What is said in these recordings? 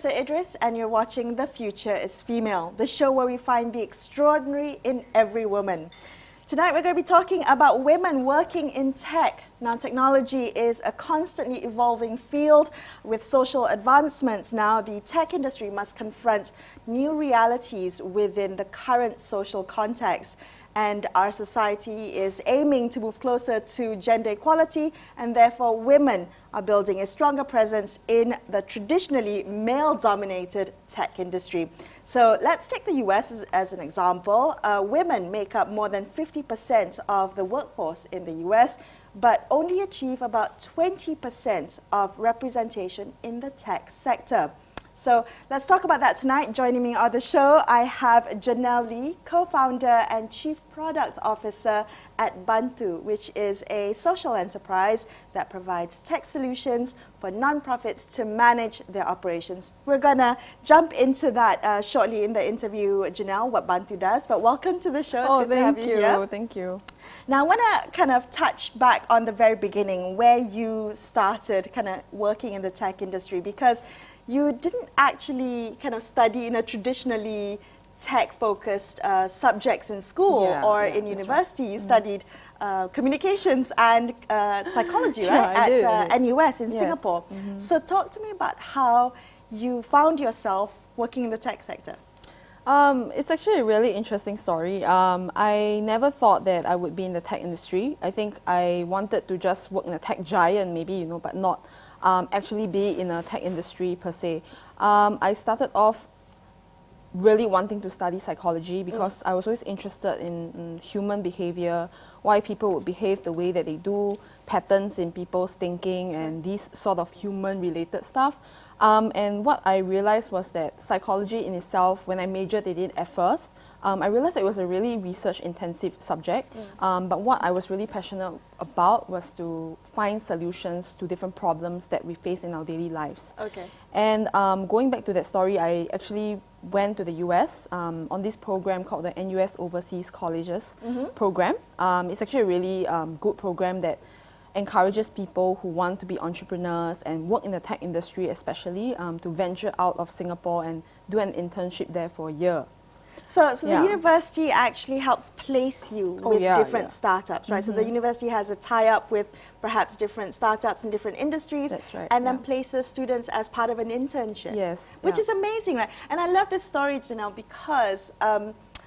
Melisa Idris, and you're watching The Future is Female, the show where we find the extraordinary in every woman. Tonight we're going to be talking about women working in tech. Now, technology is a constantly evolving field. With social advancements now, the tech industry must confront new realities within the current social context. And our society is aiming to move closer to gender equality, and therefore women are building a stronger presence in the traditionally male-dominated tech industry. So let's take the US as an example. Women make up more than 50% of the workforce in the US, but only achieve about 20% of representation in the tech sector. So let's talk about that tonight. Joining me on the show, I have Janelle Lee, co-founder and chief product officer at Bantu, which is a social enterprise that provides tech solutions for nonprofits to manage their operations. We're gonna jump into that shortly in the interview, Janelle, what Bantu does. But welcome to the show. It's good to have you here. Thank you. Now, I want to kind of touch back on the very beginning, where you started kind of working in the tech industry, because you didn't actually kind of study in a traditionally tech-focused subjects in school or in university. You studied communications and psychology, right? At NUS in Singapore. So talk to me about how you found yourself working in the tech sector. It's actually a really interesting story. I never thought that I would be in the tech industry. I think I wanted to just work in a tech giant, maybe, you know, but not actually be in a tech industry per se. I started off really wanting to study psychology because I was always interested in human behavior, why people would behave the way that they do, patterns in people's thinking, and these sort of human-related stuff. And what I realized was that psychology in itself, when I majored in it at first, I realized it was a really research-intensive subject. But what I was really passionate about was to find solutions to different problems that we face in our daily lives. Okay. And going back to that story, I actually went to the US on this program called the NUS Overseas Colleges program. It's actually a really good program that encourages people who want to be entrepreneurs and work in the tech industry especially to venture out of Singapore and do an internship there for a year. So the university actually helps place you with different startups, right? So the university has a tie-up with perhaps different startups in different industries. That's right, and then places students as part of an internship. Yes. Which is amazing, right? And I love this story, Janelle, because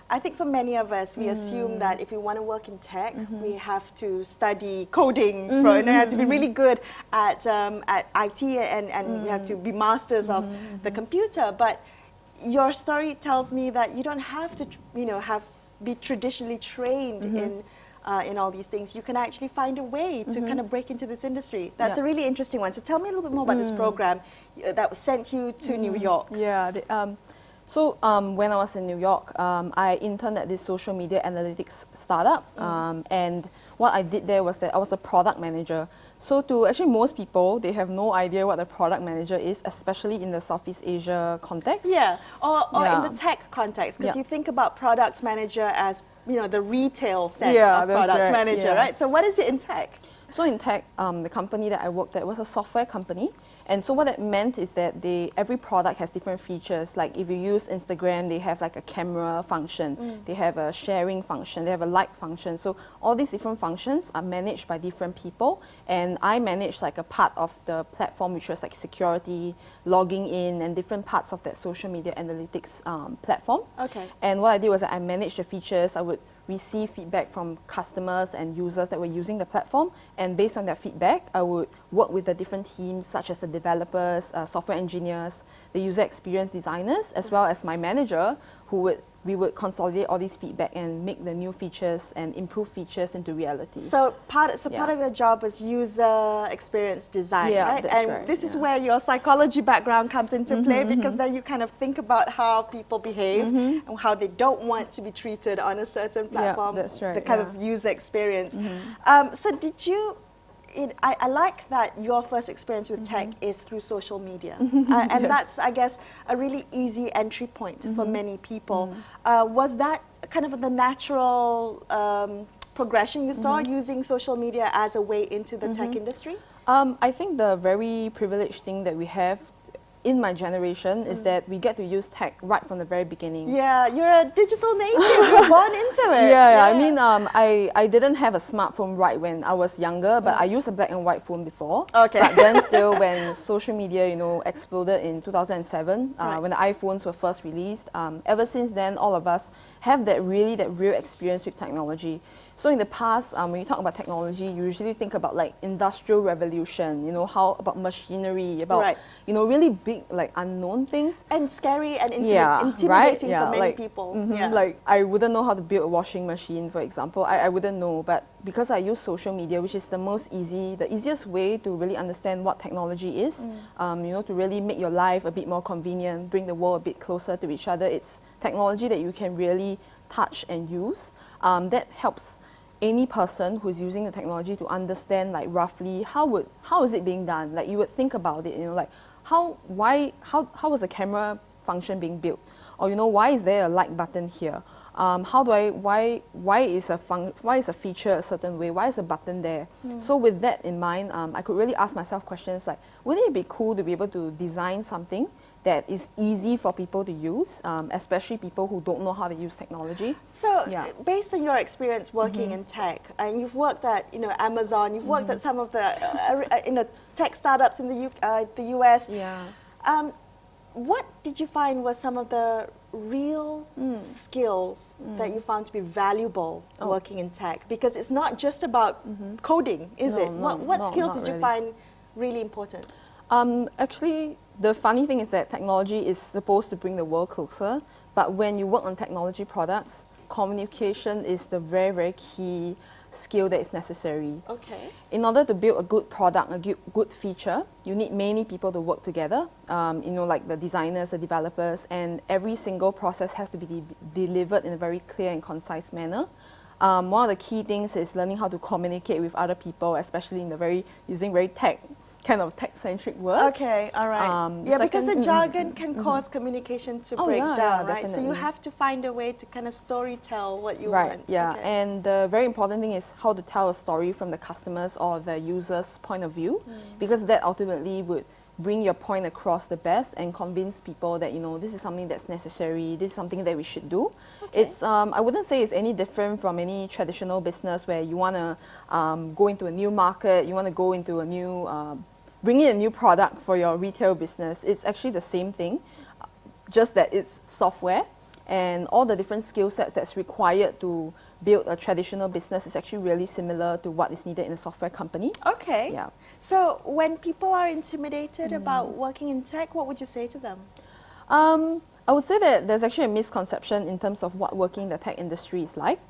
I think for many of us, we assume that if we want to work in tech, we have to study coding, and have to be really good at IT, and we have to be masters of the computer. But your story tells me that you don't have to, be traditionally trained in all these things. You can actually find a way to kind of break into this industry. That's a really interesting one. So tell me a little bit more about this program that sent you to New York. So when I was in New York, I interned at this social media analytics startup. And what I did there was that I was a product manager. So to actually most people, they have no idea what a product manager is, especially in the Southeast Asia context. Or in the tech context, because you think about product manager as, the retail sense of product manager, right? So what is it in tech? So in tech, the company that I worked at was a software company. And so what that meant is that every product has different features. Like if you use Instagram, they have like a camera function, they have a sharing function, they have a like function. So all these different functions are managed by different people. And I managed like a part of the platform, which was like security, logging in, and different parts of that social media analytics platform. Okay. And what I did was that I managed the features. I would receive feedback from customers and users that were using the platform, and based on their feedback, I would work with the different teams such as the developers, software engineers, the user experience designers, as well as my manager, we would consolidate all these feedback and make the new features and improve features into reality. So part of your job was user experience design, right? And this is where your psychology background comes into play, because then you kind of think about how people behave and how they don't want to be treated on a certain platform, the kind of user experience. So did you I like that your first experience with tech is through social media. And that's, I guess, a really easy entry point for many people. Was that kind of the natural progression you saw, using social media as a way into the tech industry? I think the very privileged thing that we have in my generation is that we get to use tech right from the very beginning. Yeah, you're a digital native. You're born into it. Yeah. I mean, I didn't have a smartphone right when I was younger, but I used a black and white phone before. Okay. But then still, when social media, exploded in 2007, when the iPhones were first released, ever since then, all of us have that real experience with technology. So in the past, when you talk about technology, you usually think about like industrial revolution, how about machinery, about, really big, like unknown things. And scary and intimidating for many people. Like I wouldn't know how to build a washing machine, for example. I wouldn't know, but because I use social media, which is the easiest way to really understand what technology is, to really make your life a bit more convenient, bring the world a bit closer to each other. It's technology that you can really touch and use. That helps any person who's using the technology to understand like roughly how is it being done. Like you would think about it, like how was a camera function being built, or why is there a like button here? Why is a feature a certain way? Why is a button there? So with that in mind, I could really ask myself questions like, wouldn't it be cool to be able to design something that is easy for people to use, especially people who don't know how to use technology? So, based on your experience working in tech, and you've worked at Amazon, you've worked at some of the tech startups in the US. Yeah. What did you find were some of the real skills that you found to be valuable working in tech? Because it's not just about coding, is it? What skills did you find really important? Actually, the funny thing is that technology is supposed to bring the world closer, but when you work on technology products, communication is the very, very key skill that is necessary. Okay. In order to build a good product, a good feature, you need many people to work together, like the designers, the developers, and every single process has to be delivered in a very clear and concise manner. One of the key things is learning how to communicate with other people, especially in using very tech-centric words. Okay, all right. Because the jargon can cause communication to break down, right? Definitely. So you have to find a way to kind of story tell what you want. Yeah. Okay. And the very important thing is how to tell a story from the customer's or the user's point of view, because that ultimately would bring your point across the best and convince people that this is something that's necessary, this is something that we should do. Okay. It's I wouldn't say it's any different from any traditional business where you want to go into a new market, you want to go into a new bring in a new product for your retail business. It's actually the same thing, just that it's software, and all the different skill sets that's required to build a traditional business is actually really similar to what is needed in a software company. Okay. Yeah. So when people are intimidated about working in tech, what would you say to them? I would say that there's actually a misconception in terms of what working in the tech industry is like.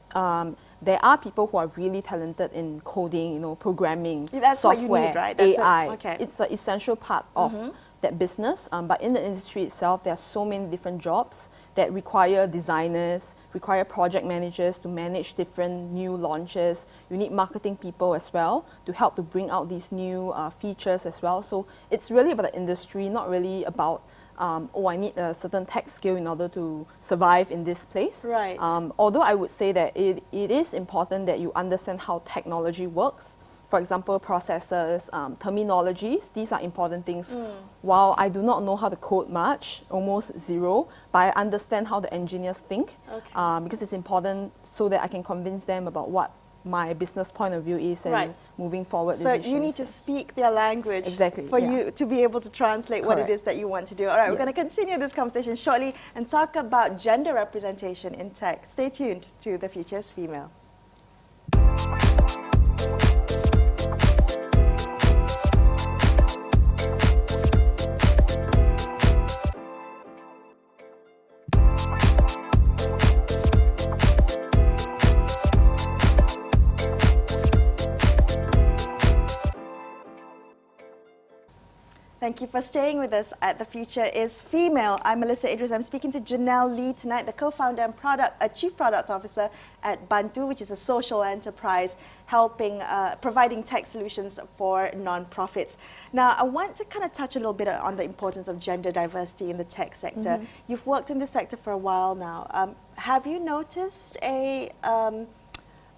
There are people who are really talented in coding, programming, That's software, what you need, right? AI. Okay. It's an essential part of that business. But in the industry itself, there are so many different jobs that require designers, require project managers to manage different new launches. You need marketing people as well to help to bring out these new features as well. So it's really about the industry, not really about I need a certain tech skill in order to survive in this place. Right. Although I would say that it is important that you understand how technology works. For example, processors, terminologies, these are important things. While I do not know how to code much, almost zero, but I understand how the engineers think, because it's important so that I can convince them about what my business point of view is and moving forward. So you need to speak their language for you to be able to translate what it is that you want to do. All right, we're going to continue this conversation shortly and talk about gender representation in tech. Stay tuned to The Future is Female. Thank you for staying with us at The Future is Female. I'm Melisa Idris. I'm speaking to Janelle Lee tonight, the co-founder and Chief Product Officer at Bantu, which is a social enterprise helping, providing tech solutions for non-profits. Now, I want to kind of touch a little bit on the importance of gender diversity in the tech sector. You've worked in this sector for a while now. Have you noticed a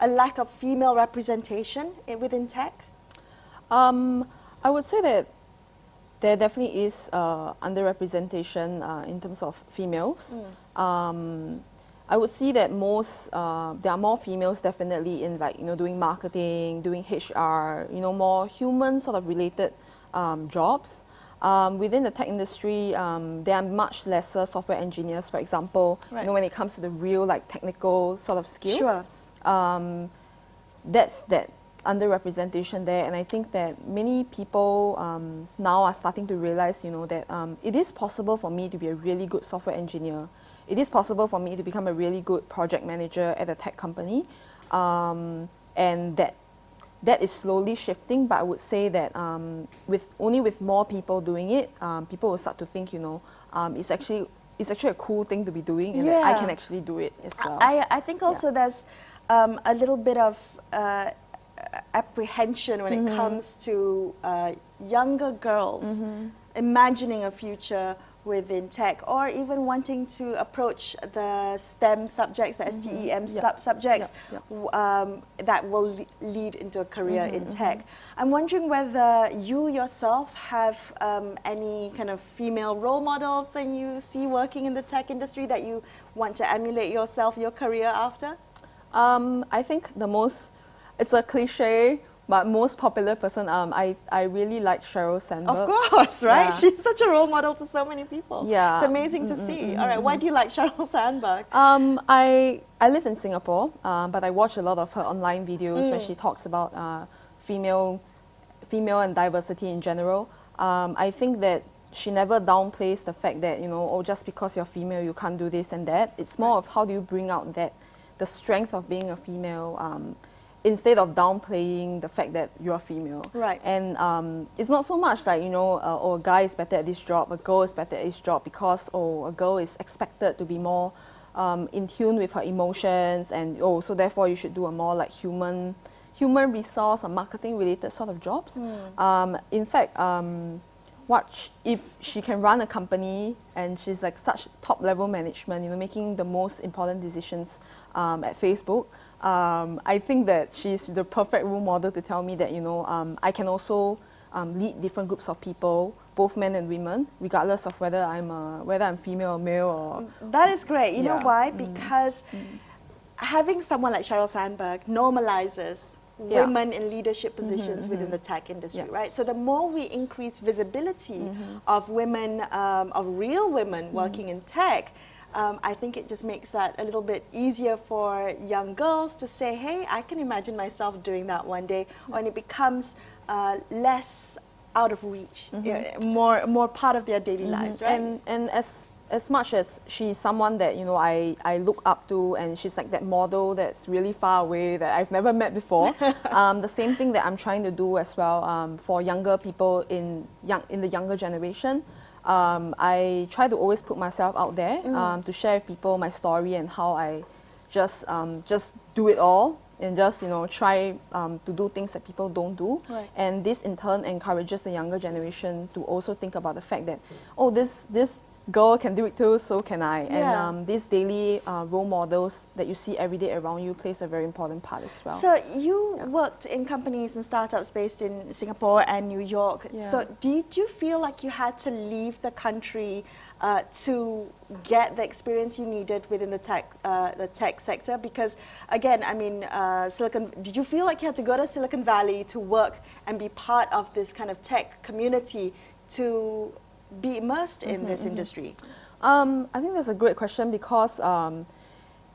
lack of female representation within tech? I would say that there definitely is underrepresentation in terms of females. I would see that there are more females definitely in like, doing marketing, doing HR, more human sort of related jobs. Within the tech industry, there are much lesser software engineers, for example, Right. when it comes to the real like technical sort of skills. Sure. That's that underrepresentation there, and I think that many people now are starting to realize, that it is possible for me to be a really good software engineer. It is possible for me to become a really good project manager at a tech company, and that is slowly shifting. But I would say that with more people doing it, people will start to think, it's actually a cool thing to be doing, and that I can actually do it as well. I think also there's a little bit of apprehension when it comes to younger girls imagining a future within tech, or even wanting to approach the STEM subjects, the STEM subjects, that will lead into a career in tech. I'm wondering whether you yourself have any kind of female role models that you see working in the tech industry that you want to emulate yourself, your career after? I think it's a cliche, but most popular person, I really like Sheryl Sandberg. Of course, right? Yeah. She's such a role model to so many people. Yeah. It's amazing to see. All right, why do you like Sheryl Sandberg? I live in Singapore, but I watch a lot of her online videos where she talks about female and diversity in general. I think that she never downplays the fact that, just because you're female, you can't do this and that. It's more of how do you bring out the strength of being a female, instead of downplaying the fact that you're female. Right. And it's not so much like, a guy is better at this job, a girl is better at this job, because, a girl is expected to be more in tune with her emotions, and, so therefore you should do a more like human resource or marketing related sort of jobs. In fact, if she can run a company and she's like such top level management, making the most important decisions at Facebook, I think that she's the perfect role model to tell me that, I can also lead different groups of people, both men and women, regardless of whether I'm female or male. Or That is great. You know why? Because having someone like Sheryl Sandberg normalizes women in leadership positions within the tech industry, right? So the more we increase visibility of women, of real women working in tech, I think it just makes that a little bit easier for young girls to say, hey, I can imagine myself doing that one day, when it becomes less out of reach, more part of their daily lives, right? And as much as she's someone that I look up to, and she's like that model that's really far away that I've never met before, the same thing that I'm trying to do as well for younger people in the younger generation. I try to always put myself out there to share with people my story and how I just do it all and just try to do things that people don't do. Right. And this in turn encourages the younger generation to also think about the fact that this girl can do it too, so can I. Yeah. And these daily role models that you see every day around you plays a very important part as well. So you worked in companies and startups based in Singapore and New York. Yeah. So did you feel like you had to leave the country to get the experience you needed within the tech sector? Because again, I mean, did you feel like you had to go to Silicon Valley to work and be part of this kind of tech community to be immersed in this industry? I think that's a great question, because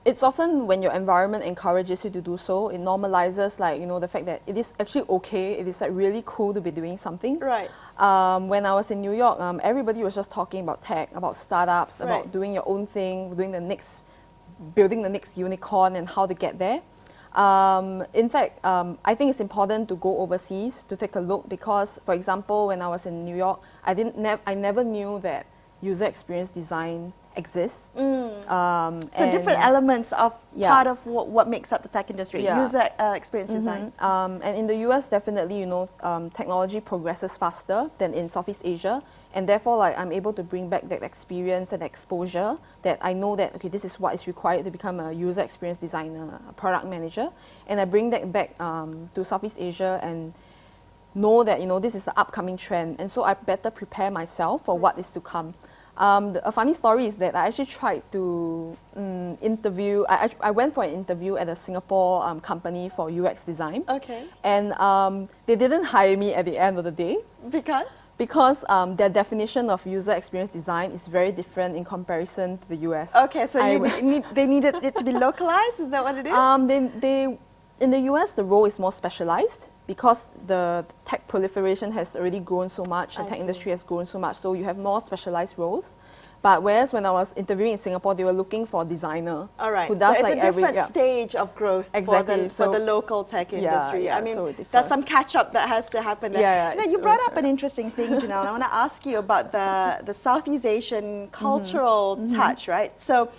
it's often when your environment encourages you to do so, it normalizes the fact that it is actually okay, it is like really cool to be doing something. Right. When I was in New York, everybody was just talking about tech, about startups, Right. about doing your own thing, building the next unicorn and how to get there. In fact, I think it's important to go overseas to take a look, because, for example, when I was in New York, I never knew that user experience design exists. So different elements of part of what makes up the tech industry, user experience design. And in the US, definitely, technology progresses faster than in Southeast Asia. And therefore, I'm able to bring back that experience and exposure that I know that, okay, this is what is required to become a user experience designer, a product manager. And I bring that back to Southeast Asia, and know that, you know, this is the upcoming trend, and so I better prepare myself for what is to come. A funny story is that I actually tried to interview, I went for an interview at a Singapore company for UX design. Okay. And they didn't hire me at the end of the day. Because? Because their definition of user experience design is very different in comparison to the US. Okay, so they needed it to be localized, is that what it is? In the US, the role is more specialized because the tech proliferation has already grown so much, the tech industry has grown so much, so you have more specialized roles. But whereas when I was interviewing in Singapore, they were looking for a designer who does so it's like a different stage of growth for the local tech industry. Yeah, I mean, so there's some catch-up that has to happen there. Yeah, now, you brought up an interesting thing, Janelle. I want to ask you about the Southeast Asian cultural touch, right? So,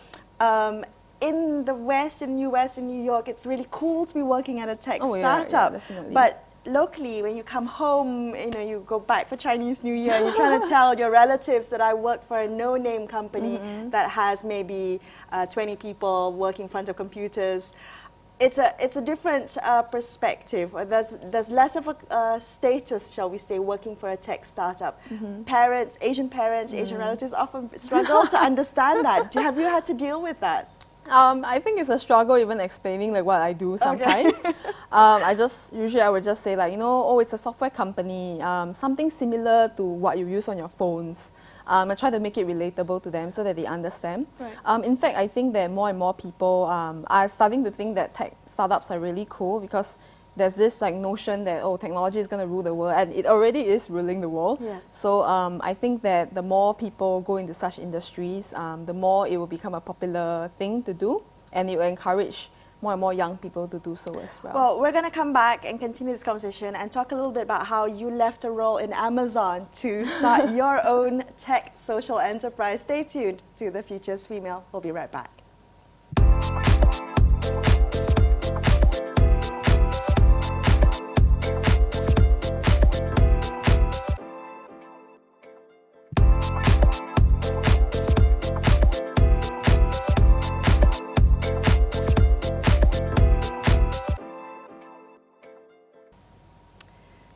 in the West, in US, in New York, it's really cool to be working at a tech startup. But locally, when you come home, you know, you go back for Chinese New Year, and you're trying to tell your relatives that I work for a no-name company that has maybe 20 people working in front of computers. It's a different perspective. There's less of a status, shall we say, working for a tech startup. Asian parents, Asian relatives often struggle to understand that. Have you had to deal with that? I think it's a struggle even explaining like what I do sometimes. Usually I would just say like, you know, oh, it's a software company, something similar to what you use on your phones. I try to make it relatable to them so that they understand. Right. In fact, I think that more and more people are starting to think that tech startups are really cool because there's this like notion that, oh, technology is going to rule the world, and it already is ruling the world. Yeah. So I think that the more people go into such industries, the more it will become a popular thing to do, and it will encourage more and more young people to do so as well. Well, we're going to come back and continue this conversation and talk a little bit about how you left a role in Amazon to start your own tech social enterprise. Stay tuned to The Future's Female. We'll be right back.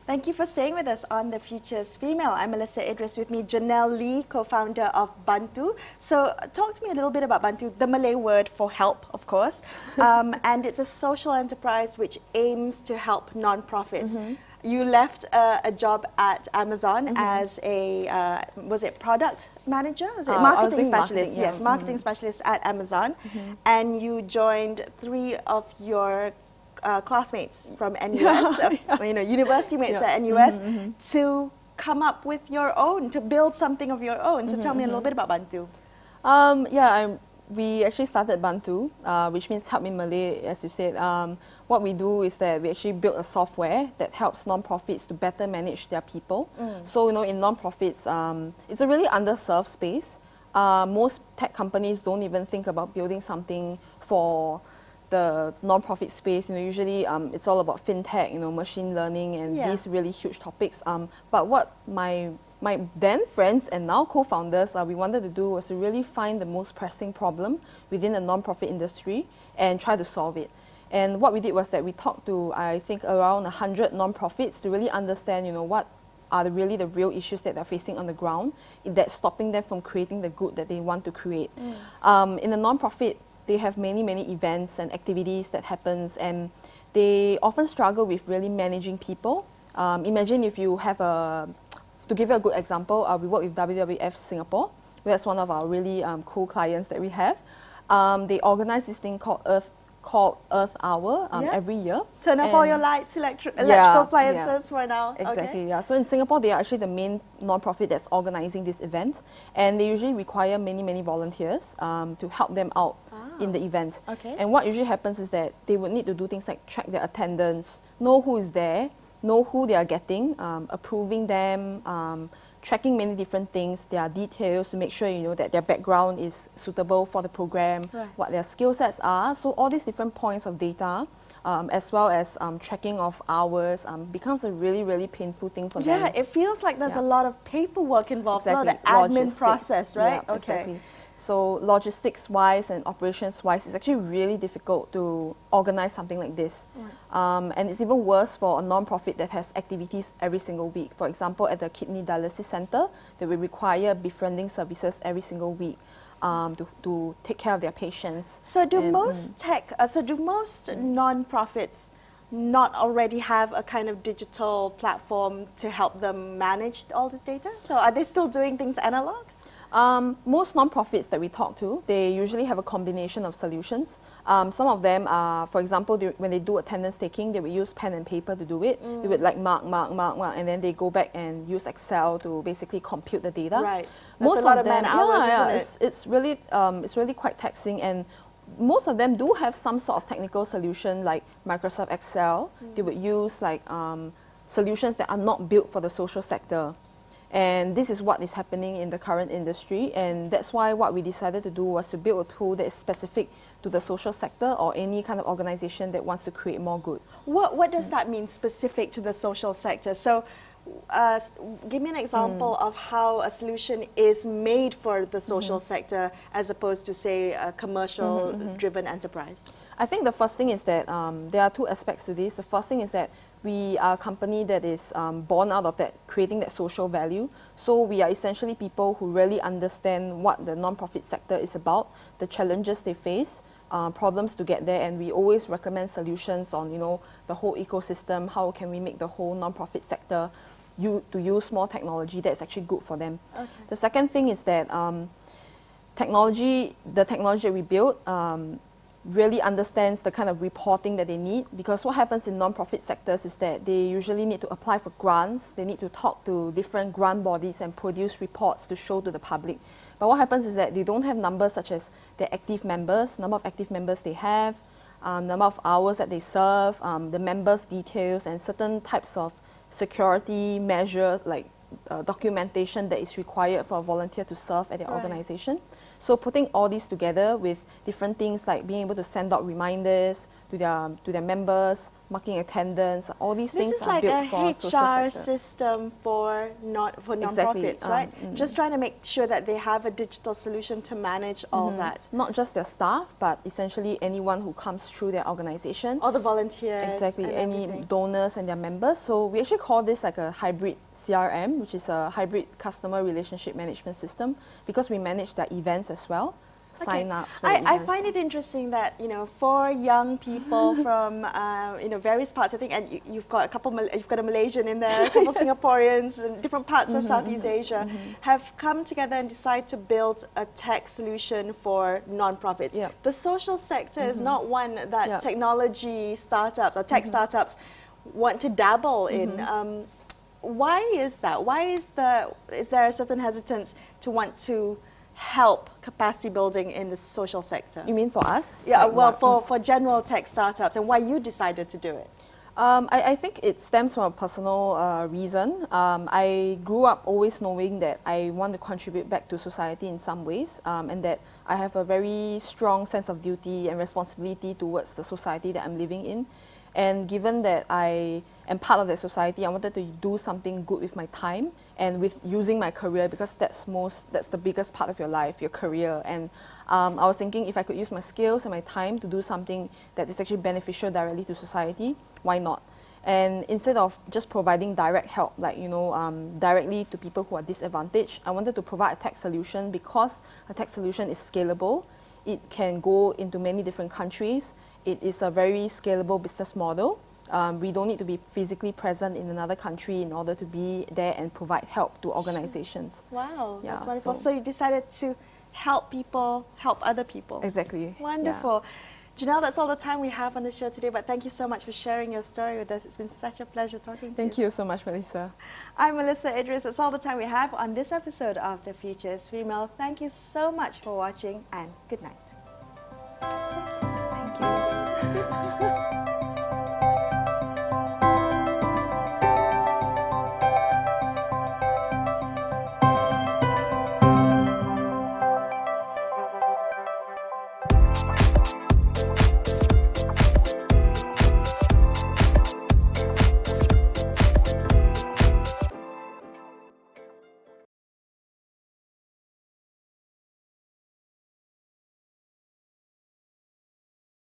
Thank you for staying with us on The Future's Female. I'm Melisa Idris, with me Janelle Lee, co-founder of Bantu. So talk to me a little bit about Bantu, the Malay word for help, of course. And it's a social enterprise which aims to help non-profits. You left a job at Amazon as a, was it product manager? Was it marketing specialist? Yes, marketing specialist at Amazon. And you joined 3 of your classmates from NUS, you know, university mates at NUS, to come up with your own, to build something of your own. So tell me a little bit about Bantu. We actually started Bantu, which means help in Malay, as you said. What we do is that we actually build a software that helps non-profits to better manage their people. So, you know, in non-profits, it's a really underserved space. Most tech companies don't even think about building something for the non-profit space. You know, usually it's all about fintech, you know, machine learning, and these really huge topics. But what my then friends and now co-founders we wanted to do was to really find the most pressing problem within the non-profit industry and try to solve it. And what we did was that we talked to, I think, around 100 non-profits to really understand, you know, what are the real issues that they're facing on the ground that's stopping them from creating the good that they want to create. In the non-profit, they have many events and activities that happens, and they often struggle with really managing people. Imagine if you have to give you a good example, we work with WWF Singapore. That's one of our really cool clients that we have. They organize this thing called Earth Hour every year. Turn off all your lights, electrical appliances for now. Exactly, yeah. So in Singapore, they are actually the main non-profit that's organizing this event, and they usually require many volunteers to help them out in the event. And what usually happens is that they would need to do things like track their attendance, know who is there, know who they are getting, approving them, tracking many different things, their details to make sure, you know, that their background is suitable for the program, what their skill sets are. So all these different points of data, as well as tracking of hours, becomes a really painful thing for them. Yeah, it feels like there's a lot of paperwork involved, a lot of admin process, right? Exactly. So logistics-wise and operations-wise, it's actually really difficult to organize something like this. And it's even worse for a non-profit that has activities every single week. For example, at the Kidney Dialysis Center, they will require befriending services every single week to take care of their patients. So do most non-profits not already have a kind of digital platform to help them manage all this data? So are they still doing things analog? Most non-profits that we talk to, they usually have a combination of solutions. Some of them are, for example, when they do attendance taking, they would use pen and paper to do it. They would like mark, and then they go back and use Excel to basically compute the data. Right. That's a lot of man hours, isn't it? It's really quite taxing, and most of them do have some sort of technical solution like Microsoft Excel. They would use like solutions that are not built for the social sector. And this is what is happening in the current industry, and that's why what we decided to do was to build a tool that is specific to the social sector or any kind of organization that wants to create more good. What does that mean, specific to the social sector? So give me an example of how a solution is made for the social sector as opposed to, say, a commercial-driven enterprise. I think the first thing is that there are two aspects to this. The first thing is that we are a company that is born out of that, creating that social value. So we are essentially people who really understand what the non-profit sector is about, the challenges they face, problems to get there, and we always recommend solutions on, you know, the whole ecosystem. How can we make the whole non-profit sector to use more technology that's actually good for them? Okay. The second thing is that the technology that we built really understands the kind of reporting that they need, because what happens in non-profit sectors is that they usually need to apply for grants, they need to talk to different grant bodies and produce reports to show to the public. But what happens is that they don't have numbers such as their active members, number of active members they have, number of hours that they serve, the members' details, and certain types of security measures like documentation that is required for a volunteer to serve at their organization. So putting all these together with different things like being able to send out reminders to their members, marking attendance, all these things are built for social sector. This is like a HR system for non-profits, right? Just trying to make sure that they have a digital solution to manage all that. Not just their staff, but essentially anyone who comes through their organization. All the volunteers. Exactly, any donors and their members. So we actually call this like a hybrid CRM, which is a hybrid customer relationship management system, because we manage their events as well. Sign up. I find it interesting that, you know, for young people from you know, various parts, I think, and you've got a Malaysian in there, a couple Singaporeans in different parts of Southeast Asia, have come together and decided to build a tech solution for non-profits. The social sector is not one that technology startups or tech startups want to dabble in. Why is that? Why is there a certain hesitance to want to help capacity building in the social sector? You mean for us? Yeah, like well, for general tech startups, and why you decided to do it? I think it stems from a personal reason. I grew up always knowing that I want to contribute back to society in some ways, and that I have a very strong sense of duty and responsibility towards the society that I'm living in. And given that I am part of that society, I wanted to do something good with my time and with using my career, because that's the biggest part of your life, your career. And I was thinking if I could use my skills and my time to do something that is actually beneficial directly to society, why not? And instead of just providing direct help, like, you know, directly to people who are disadvantaged, I wanted to provide a tech solution, because a tech solution is scalable. It can go into many different countries. It is a very scalable business model. We don't need to be physically present in another country in order to be there and provide help to organizations. Wow, that's wonderful. So you decided to help people, help other people. Exactly. Wonderful. Janelle, that's all the time we have on the show today, but thank you so much for sharing your story with us. It's been such a pleasure talking to you. Thank you so much, Melisa. I'm Melisa Idris. That's all the time we have on this episode of The Future is Female. Thank you so much for watching, and good night.